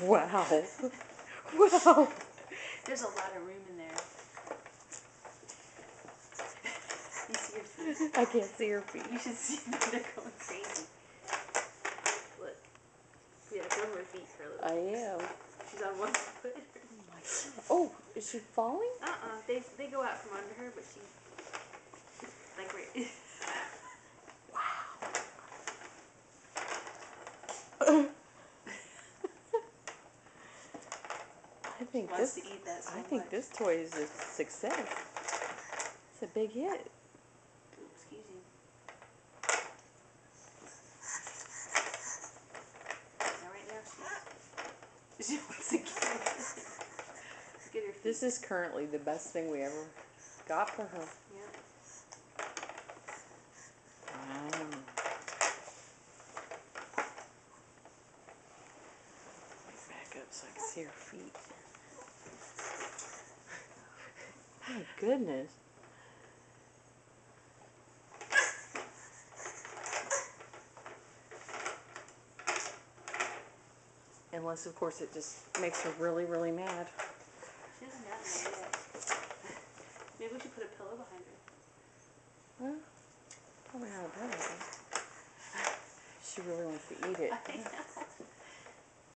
Wow. Wow. There's a lot of room in there. You see her feet? I can't see her feet. You should see them. They're going crazy. Look. Yeah, go over her feet for a little I bit. am. She's on one foot. Oh my God. Oh, is she falling? They go out from under her, but she like right. I Wants to eat that so think much. this toy is a success. It's a big hit. Ooh, excuse you. Now right now she wants to get her feet. This is currently the best thing we ever got for her. Yeah. Wow. Back up so I can see her feet. My goodness. Unless, of course, it just makes her really, really mad. She doesn't have one yet. Maybe we should put a pillow behind her. Well, probably not a bad idea. She really wants to eat it. I know.